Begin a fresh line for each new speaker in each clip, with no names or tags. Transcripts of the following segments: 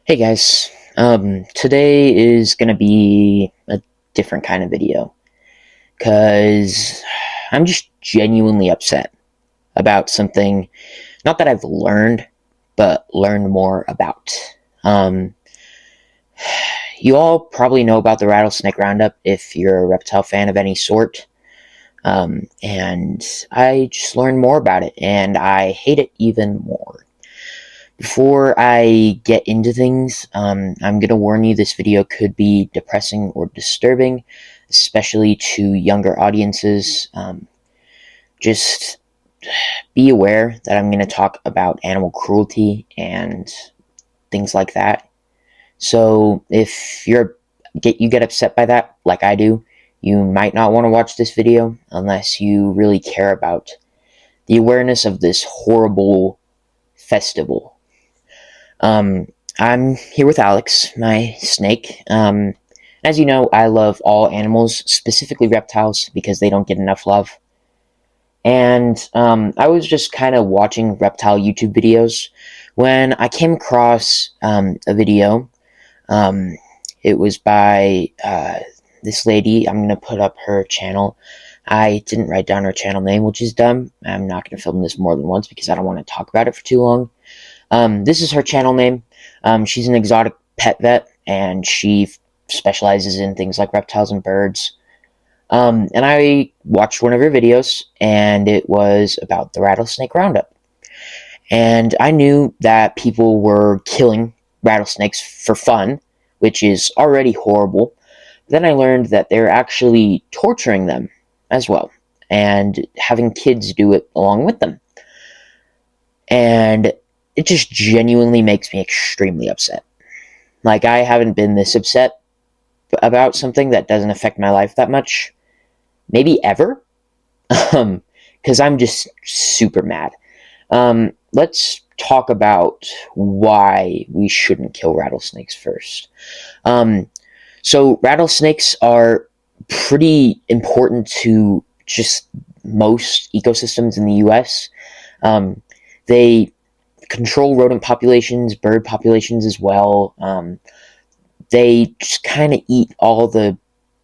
Hey guys, today is gonna be a different kind of video because I'm just genuinely upset about something, not that I've learned, but learned more about. Um, you all probably know about the Rattlesnake Roundup if you're a reptile fan of any sort, and I just learned more about it, and I hate it even more. Before I get into things, I'm going to warn you this video could be depressing or disturbing, especially to younger audiences. Just be aware that I'm going to talk about animal cruelty and things like that. So if you get upset by that, like I do, you might not want to watch this video unless you really care about the awareness of this horrible festival. Um, I'm here with Alex, my snake. As you know, I love all animals, specifically reptiles, because they don't get enough love. And I was just kind of watching reptile YouTube videos when I came across a video. Um, it was by this lady. I'm going to put up her channel. I didn't write down her channel name, which is dumb. I'm not going to film this more than once because I don't want to talk about it for too long. This is her channel name. She's an exotic pet vet, and she specializes in things like reptiles and birds. And I watched one of her videos, and it was about the rattlesnake roundup. And I knew that people were killing rattlesnakes for fun, which is already horrible. Then I learned that they're actually torturing them as well, and having kids do it along with them. And it just genuinely makes me extremely upset. Like, I haven't been this upset about something that doesn't affect my life that much, maybe ever, because I'm just super mad. Let's talk about why we shouldn't kill rattlesnakes first. So rattlesnakes are pretty important to just most ecosystems in the U.S. They control rodent populations, bird populations as well. They just kind of eat all the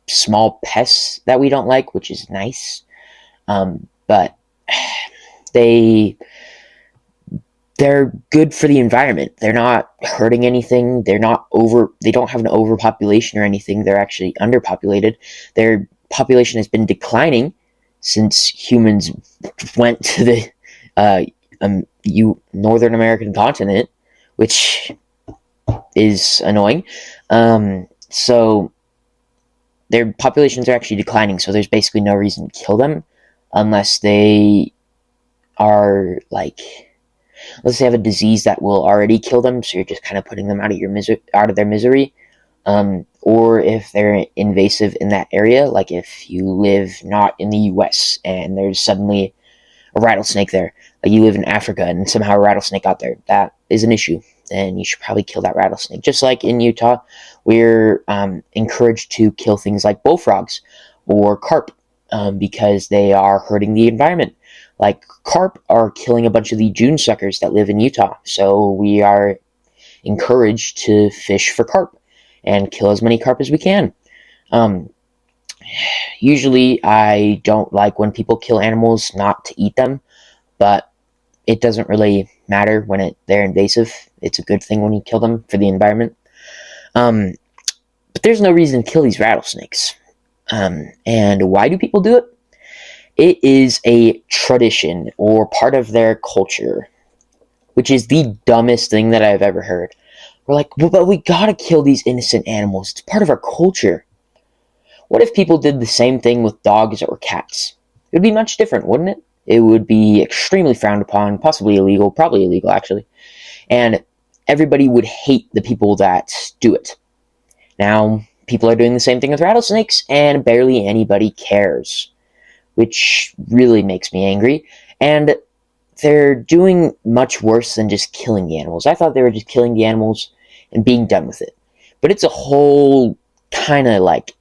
small pests that we don't like, which is nice. But they they're good for the environment. They're not hurting anything. They don't have an overpopulation or anything. They're actually underpopulated. Their population has been declining since humans went to the Northern American continent, which is annoying. So their populations are actually declining, so there's basically no reason to kill them unless they are like, let's say, have a disease that will already kill them, so you're just kind of putting them out of their misery. Or if they're invasive in that area, like if you live not in the US and there's suddenly a rattlesnake there, like you live in Africa and somehow a rattlesnake got there, that is an issue, and you should probably kill that rattlesnake. Just like in Utah, we're encouraged to kill things like bullfrogs or carp because they are hurting the environment. Like, carp are killing a bunch of the June suckers that live in Utah, so we are encouraged to fish for carp and kill as many carp as we can. Um, Usually, I don't like when people kill animals not to eat them, but it doesn't really matter when they're invasive. It's a good thing when you kill them for the environment. But there's no reason to kill these rattlesnakes. And why do people do it? It is a tradition or part of their culture, which is the dumbest thing that I've ever heard. We're like, well, but we gotta kill these innocent animals. It's part of our culture. What if people did the same thing with dogs or cats? It would be much different, wouldn't it? It would be extremely frowned upon, possibly illegal, probably illegal actually. And everybody would hate the people that do it. Now, people are doing the same thing with rattlesnakes, and barely anybody cares, which really makes me angry. And they're doing much worse than just killing the animals. I thought they were just killing the animals and being done with it. But it's a whole kind of like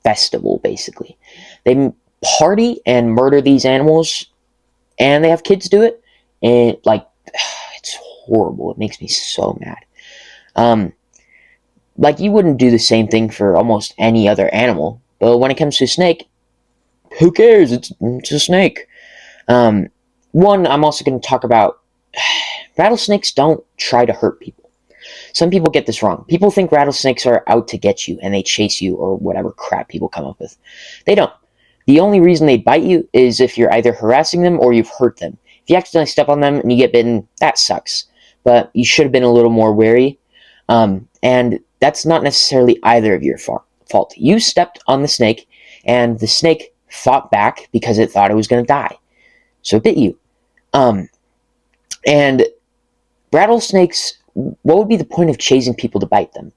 festival, basically. They party and murder these animals, and they have kids do it, and like, it's horrible. It makes me so mad. Like, you wouldn't do the same thing for almost any other animal, but when it comes to a snake, who cares? It's a snake. One, I'm also going to talk about rattlesnakes don't try to hurt people. Some people get this wrong. People think rattlesnakes are out to get you and they chase you or whatever crap people come up with. They don't. The only reason they bite you is if you're either harassing them or you've hurt them. If you accidentally step on them and you get bitten, that sucks. But you should have been a little more wary. And that's not necessarily either of your fault. You stepped on the snake, and the snake fought back because it thought it was going to die. So it bit you. And rattlesnakes, what would be the point of chasing people to bite them?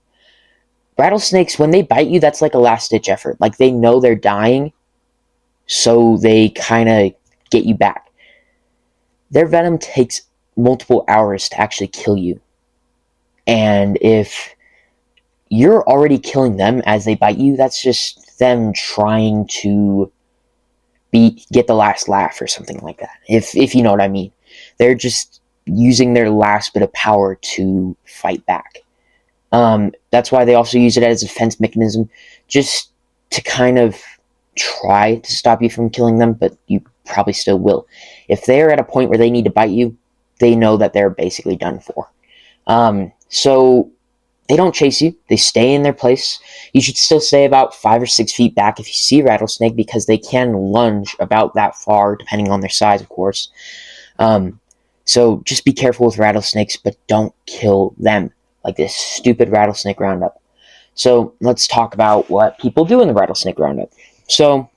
Rattlesnakes, when they bite you, that's like a last-ditch effort. Like, they know they're dying, so they kind of get you back. Their venom takes multiple hours to actually kill you. And if you're already killing them as they bite you, that's just them trying to get the last laugh or something like that. If you know what I mean. They're just using their last bit of power to fight back. That's why they also use it as a defense mechanism, just to kind of try to stop you from killing them, but you probably still will. If they're at a point where they need to bite you, they know that they're basically done for. So they don't chase you. They stay in their place. You should still stay about 5 or 6 feet back if you see a rattlesnake, because they can lunge about that far, depending on their size, of course. So just be careful with rattlesnakes, but don't kill them, like this stupid rattlesnake Roundup. So let's talk about what people do in the rattlesnake Roundup. So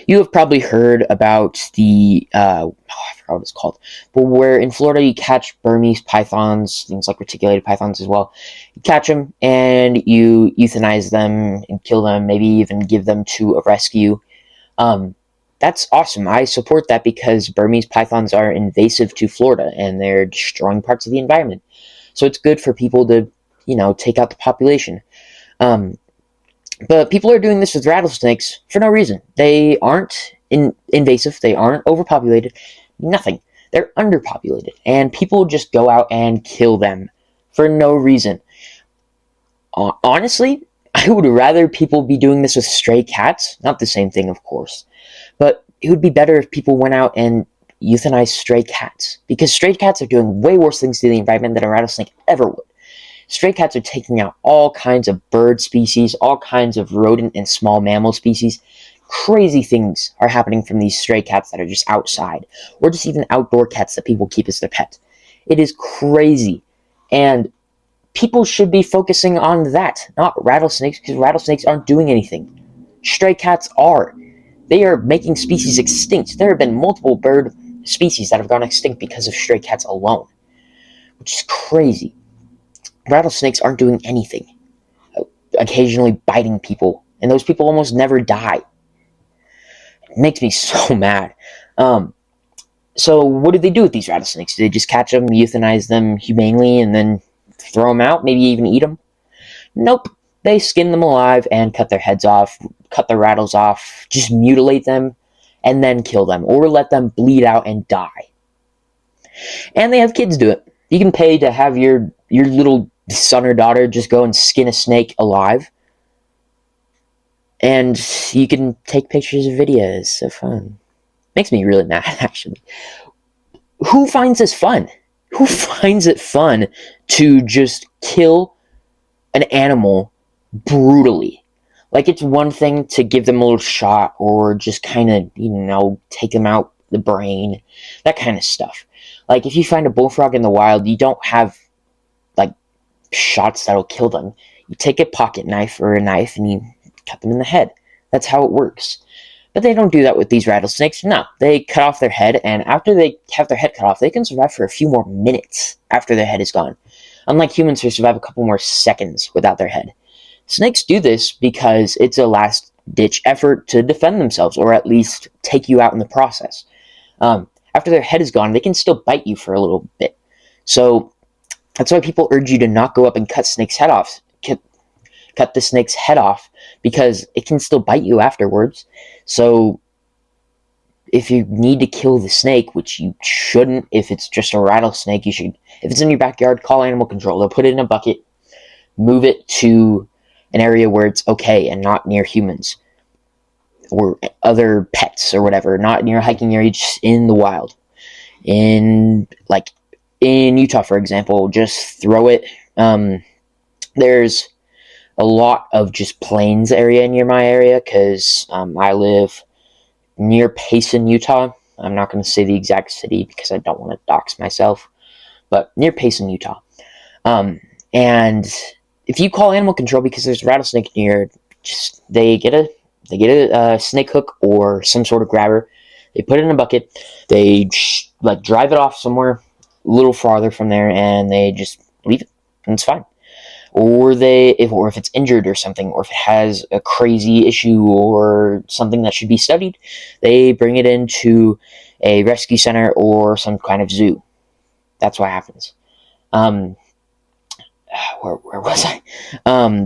you have probably heard about the, I forgot what it's called, but where in Florida you catch Burmese pythons, things like reticulated pythons as well. You catch them and you euthanize them and kill them, maybe even give them to a rescue. That's awesome. I support that because Burmese pythons are invasive to Florida and they're destroying parts of the environment. So it's good for people to, take out the population. But people are doing this with rattlesnakes for no reason. They aren't invasive. They aren't overpopulated. Nothing. They're underpopulated. And people just go out and kill them for no reason. Honestly, I would rather people be doing this with stray cats. Not the same thing, of course. But it would be better if people went out and euthanized stray cats. Because stray cats are doing way worse things to the environment than a rattlesnake ever would. Stray cats are taking out all kinds of bird species, all kinds of rodent and small mammal species. Crazy things are happening from these stray cats that are just outside, or just even outdoor cats that people keep as their pet. It is crazy. And people should be focusing on that, not rattlesnakes, because rattlesnakes aren't doing anything. Stray cats are. They are making species extinct. There have been multiple bird species that have gone extinct because of stray cats alone, which is crazy. Rattlesnakes aren't doing anything, occasionally biting people, and those people almost never die. It makes me so mad. So what do they do with these rattlesnakes? Do they just catch them, euthanize them humanely, and then throw them out, maybe even eat them? Nope. They skin them alive and cut their heads off, cut their rattles off, just mutilate them, and then kill them, or let them bleed out and die. And they have kids do it. You can pay to have your little son or daughter just go and skin a snake alive. And you can take pictures and videos. It's so fun. Makes me really mad, actually. Who finds this fun? Who finds it fun to just kill an animal brutally? Like, it's one thing to give them a little shot or just kind of, take them out the brain. That kind of stuff. Like, if you find a bullfrog in the wild, you don't have shots that'll kill them. You take a pocket knife or a knife and you cut them in the head. That's how it works. But they don't do that with these rattlesnakes. No, they cut off their head, and after they have their head cut off, they can survive for a few more minutes after their head is gone. Unlike humans who survive a couple more seconds without their head. Snakes do this because it's a last-ditch effort to defend themselves, or at least take you out in the process. After their head is gone, they can still bite you for a little bit. So that's why people urge you to not go up and cut snake's head off. Cut the snake's head off, because it can still bite you afterwards. So if you need to kill the snake, which you shouldn't, if it's just a rattlesnake, you should, if it's in your backyard, call animal control. They'll put it in a bucket, move it to an area where it's okay and not near humans or other pets or whatever, not near hiking area, just in the wild. In Utah, for example, just throw it. There's a lot of just plains area near my area because I live near Payson, Utah. I'm not going to say the exact city because I don't want to dox myself, but near Payson, Utah. And if you call animal control because there's a rattlesnake near, just they get a snake hook or some sort of grabber. They put it in a bucket. They drive it off somewhere a little farther from there, and they just leave it, and it's fine. Or if it's injured or something, or if it has a crazy issue or something that should be studied, they bring it into a rescue center or some kind of zoo. That's what happens. Where was I?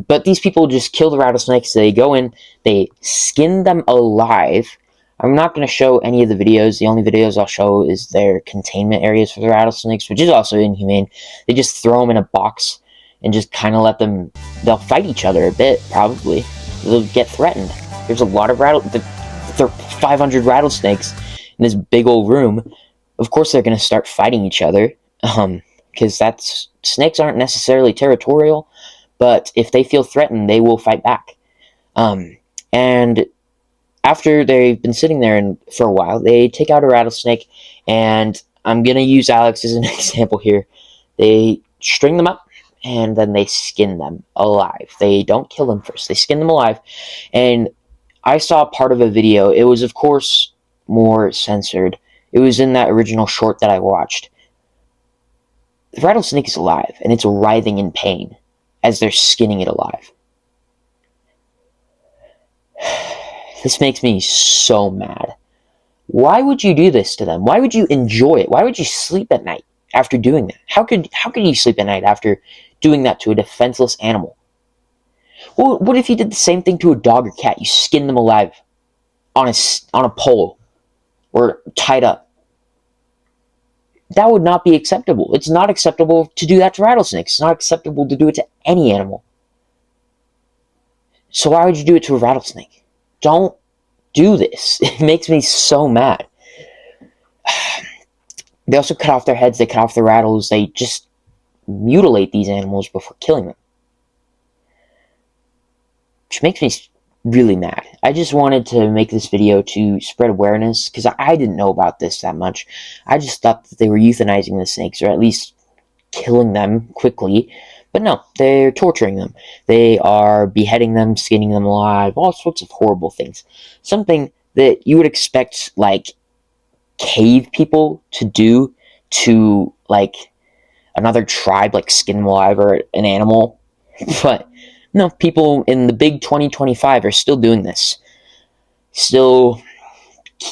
But these people just kill the rattlesnakes. They go in, they skin them alive. I'm not going to show any of the videos. The only videos I'll show is their containment areas for the rattlesnakes, which is also inhumane. They just throw them in a box and just kind of let them, they'll fight each other a bit, probably. They'll get threatened. There's a lot of there are 500 rattlesnakes in this big old room. Of course they're going to start fighting each other, because snakes aren't necessarily territorial, but if they feel threatened, they will fight back. And after they've been sitting there for a while, they take out a rattlesnake, and I'm going to use Alex as an example here. They string them up, and then they skin them alive. They don't kill them first. They skin them alive. And I saw part of a video. It was, of course, more censored. It was in that original short that I watched. The rattlesnake is alive, and it's writhing in pain as they're skinning it alive. This makes me so mad. Why would you do this to them? Why would you enjoy it? Why would you sleep at night after doing that? How could you sleep at night after doing that to a defenseless animal? Well, what if you did the same thing to a dog or cat? You skinned them alive on a pole or tied up. That would not be acceptable. It's not acceptable to do that to rattlesnakes. It's not acceptable to do it to any animal. So why would you do it to a rattlesnake? Don't do this. It makes me so mad. They also cut off their heads. They cut off their rattles. They just mutilate these animals before killing them. Which makes me really mad. I just wanted to make this video to spread awareness because I didn't know about this that much. I just thought that they were euthanizing the snakes, or at least killing them quickly. But no, they're torturing them. They are beheading them, skinning them alive, all sorts of horrible things. Something that you would expect, like, cave people to do to, like, another tribe, like skin them alive or an animal. But no, people in the big 2025 are still doing this. Still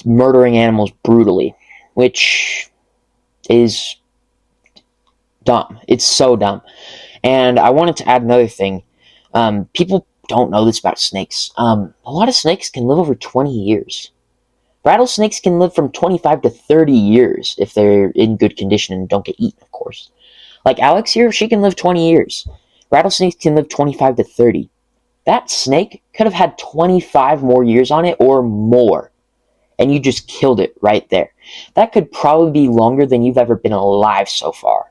murdering animals brutally, which is dumb. It's so dumb. And I wanted to add another thing. People don't know this about snakes. A lot of snakes can live over 20 years. Rattlesnakes can live from 25 to 30 years if they're in good condition and don't get eaten, of course. Like Alex here, she can live 20 years. Rattlesnakes can live 25 to 30. That snake could have had 25 more years on it or more. And you just killed it right there. That could probably be longer than you've ever been alive so far.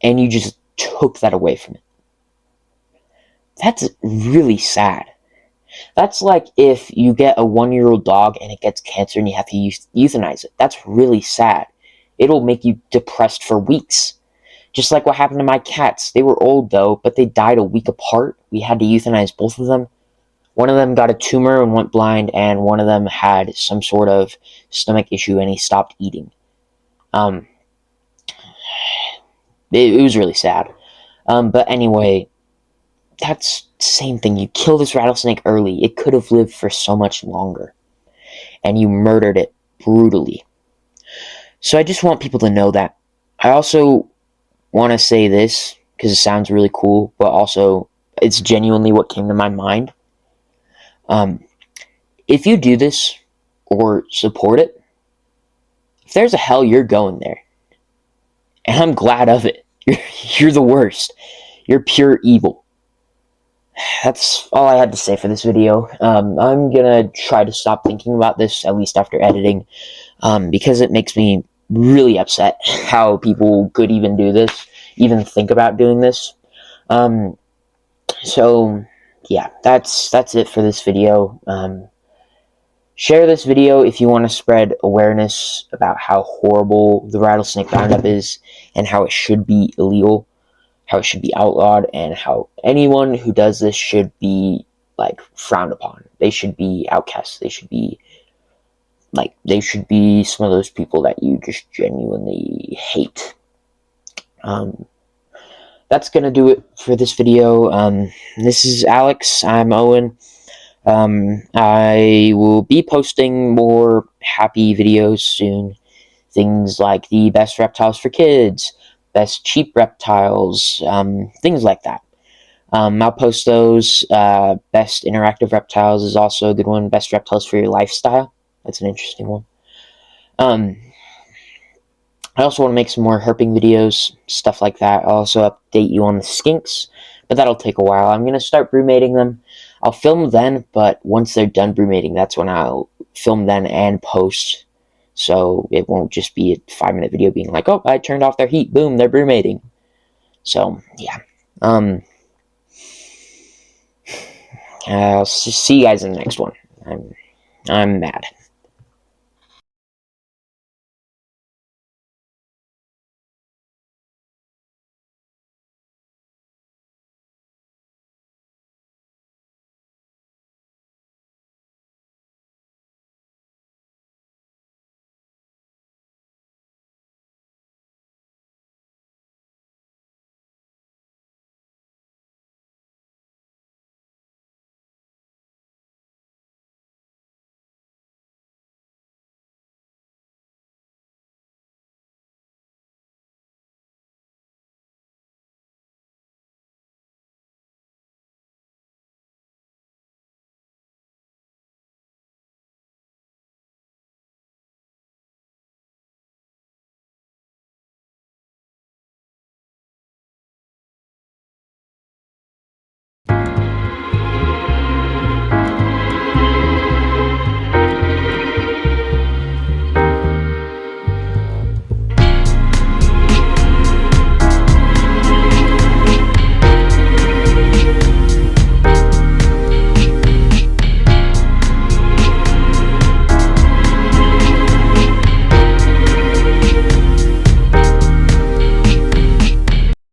And you just took that away from it. That's really sad. That's like if you get a 1-year-old dog and it gets cancer and you have to euthanize it. That's really sad. It'll make you depressed for weeks. Just like what happened to my cats. They were old though, but they died a week apart. We had to euthanize both of them. One of them got a tumor and went blind, and one of them had some sort of stomach issue and he stopped eating. It was really sad. But anyway, that's the same thing. You kill this rattlesnake early. It could have lived for so much longer. And you murdered it brutally. So I just want people to know that. I also want to say this because it sounds really cool, but also it's genuinely what came to my mind. If you do this, or support it, if there's a hell, you're going there. And I'm glad of it. You're the worst. You're pure evil. That's all I had to say for this video. I'm gonna try to stop thinking about this, at least after editing, because it makes me really upset how people could even do this, even think about doing this. So yeah, that's it for this video. Share this video if you want to spread awareness about how horrible the rattlesnake roundup is and how it should be illegal, how it should be outlawed, and how anyone who does this should be like frowned upon. They should be outcasts. They should be some of those people that you just genuinely hate. That's gonna do it for this video. This is Alex. I'm Owen. I will be posting more happy videos soon. Things like the best reptiles for kids, best cheap reptiles, things like that. I'll post those. Best interactive reptiles is also a good one. Best reptiles for your lifestyle. That's an interesting one. I also want to make some more herping videos, stuff like that. I'll also update you on the skinks, but that'll take a while. I'm going to start brumating them. I'll film then, but once they're done brumating, that's when I'll film then and post. So it won't just be a 5-minute video being like, oh, I turned off their heat. Boom, they're brumating. So, yeah. I'll see you guys in the next one. I'm mad.